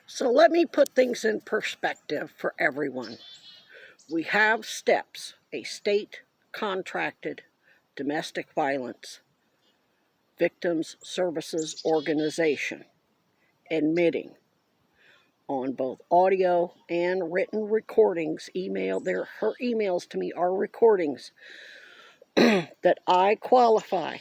So let me put things in perspective for everyone. We have STEPS, a state-contracted domestic violence victims services organization, admitting on both audio and written recordings, her emails to me are recordings, that I qualify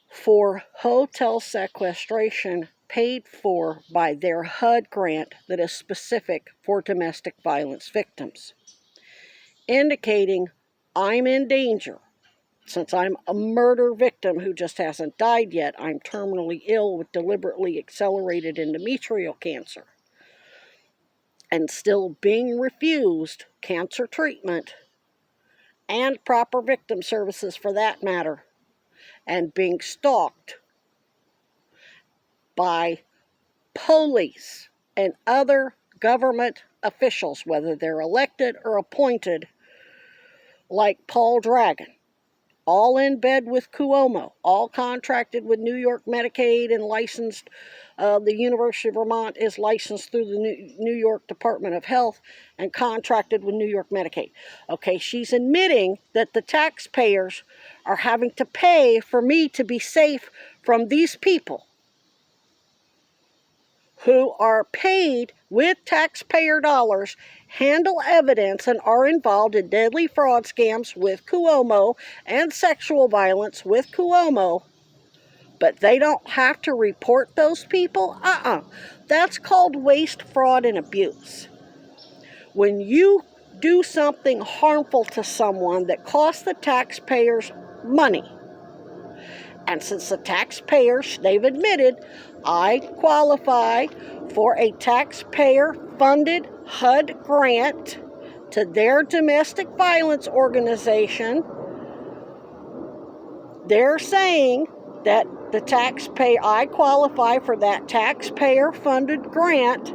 for hotel sequestration paid for by their HUD grant that is specific for domestic violence victims, indicating I'm in danger. Since I'm a murder victim who just hasn't died yet, I'm terminally ill with deliberately accelerated endometrial cancer and still being refused cancer treatment and proper victim services for that matter, and being stalked by police and other government officials, whether they're elected or appointed, like Paul Dragon, all in bed with Cuomo, all contracted with New York Medicaid and licensed. The University of Vermont is licensed through the New York Department of Health and contracted with New York Medicaid. Okay, she's admitting that the taxpayers are having to pay for me to be safe from these people who are paid with taxpayer dollars, handle evidence, and are involved in deadly fraud scams with Cuomo and sexual violence with Cuomo, but they don't have to report those people? That's called waste, fraud, and abuse. When you do something harmful to someone that costs the taxpayers money, and since the taxpayers, they've admitted, I qualify for a taxpayer-funded HUD grant to their domestic violence organization, they're saying that I qualify for that taxpayer-funded grant,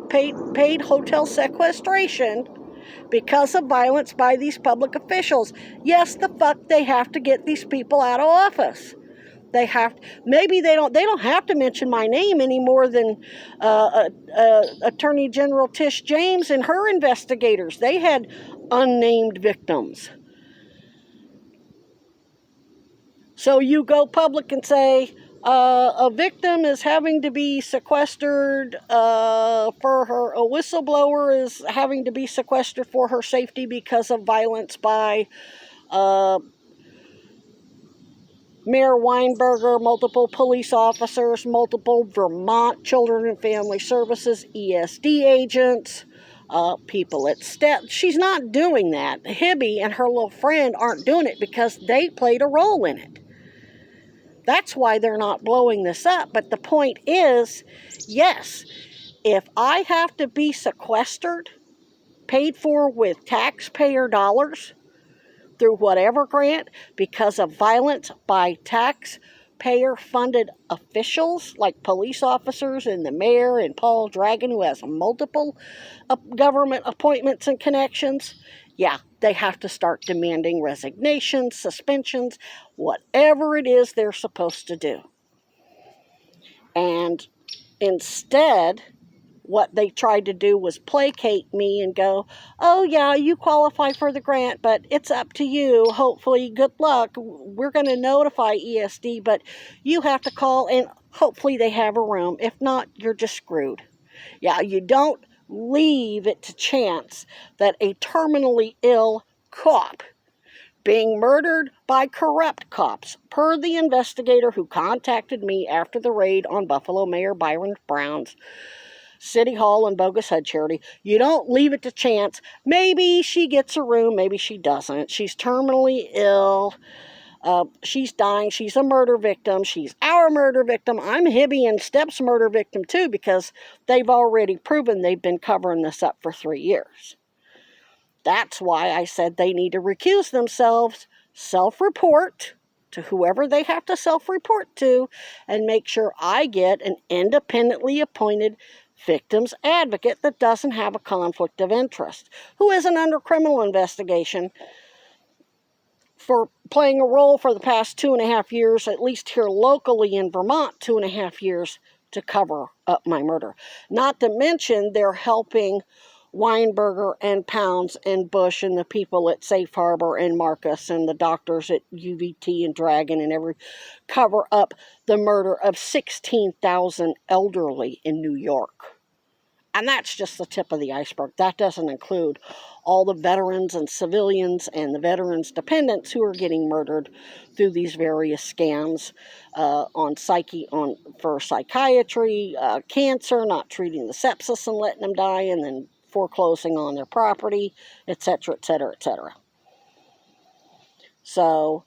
paid hotel sequestration, because of violence by these public officials. Yes, they have to get these people out of office. They don't have to mention my name any more than Attorney General Tish James and her investigators. They had unnamed victims. So you go public and say, a victim is having to be sequestered a whistleblower is having to be sequestered for her safety because of violence by Mayor Weinberger, multiple police officers, multiple Vermont Children and Family Services, ESD agents, people at STEP. She's not doing that. Hibby and her little friend aren't doing it because they played a role in it. That's why they're not blowing this up. But the point is, yes, if I have to be sequestered, paid for with taxpayer dollars through whatever grant because of violence by taxpayer-funded officials like police officers and the mayor and Paul Dragon, who has multiple government appointments and connections, yeah, they have to start demanding resignations, suspensions, whatever it is they're supposed to do. And instead, what they tried to do was placate me and go, oh yeah, you qualify for the grant, but it's up to you. Hopefully, good luck. We're going to notify ESD, but you have to call, and hopefully they have a room. If not, you're just screwed. Yeah, you don't leave it to chance that a terminally ill cop being murdered by corrupt cops, per the investigator who contacted me after the raid on Buffalo Mayor Byron Brown's City Hall and Bogus HUD charity. You don't leave it to chance. Maybe she gets a room, maybe she doesn't. She's terminally ill. She's dying. She's a murder victim. She's our murder victim. I'm Hibby and Step's murder victim too, because they've already proven they've been covering this up for 3 years. That's why I said they need to recuse themselves, self-report to whoever they have to self-report to, and make sure I get an independently appointed victim's advocate that doesn't have a conflict of interest, who isn't under criminal investigation for playing a role for the past 2.5 years, at least here locally in Vermont, 2.5 years, to cover up my murder. Not to mention they're helping Weinberger and Pounds and Bush and the people at Safe Harbor and Marcus and the doctors at UVT and Dragon and every cover up the murder of 16,000 elderly in New York. And that's just the tip of the iceberg. That doesn't include all the veterans and civilians and the veterans' dependents who are getting murdered through these various scams for psychiatry, cancer, not treating the sepsis and letting them die, and then foreclosing on their property, etc., etc., etc. So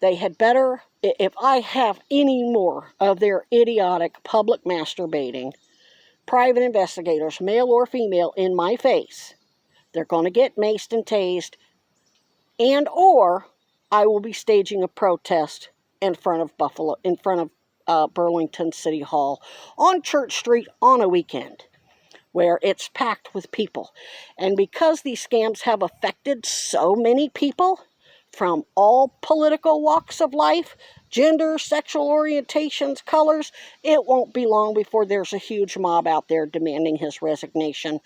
they had better, if I have any more of their idiotic public masturbating, private investigators, male or female, in my face, they're going to get maced and tased, and or I will be staging a protest in front of Burlington City Hall on Church Street on a weekend where it's packed with people. And because these scams have affected so many people from all political walks of life, gender, sexual orientations, colors, it won't be long before there's a huge mob out there demanding his resignation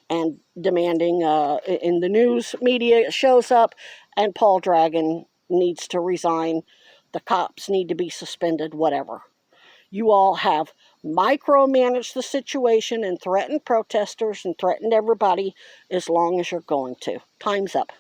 and demanding, in the news media, it shows up, and Paul Dragon needs to resign, the cops need to be suspended, whatever. You all have micromanaged the situation and threatened protesters and threatened everybody as long as you're going to. Time's up.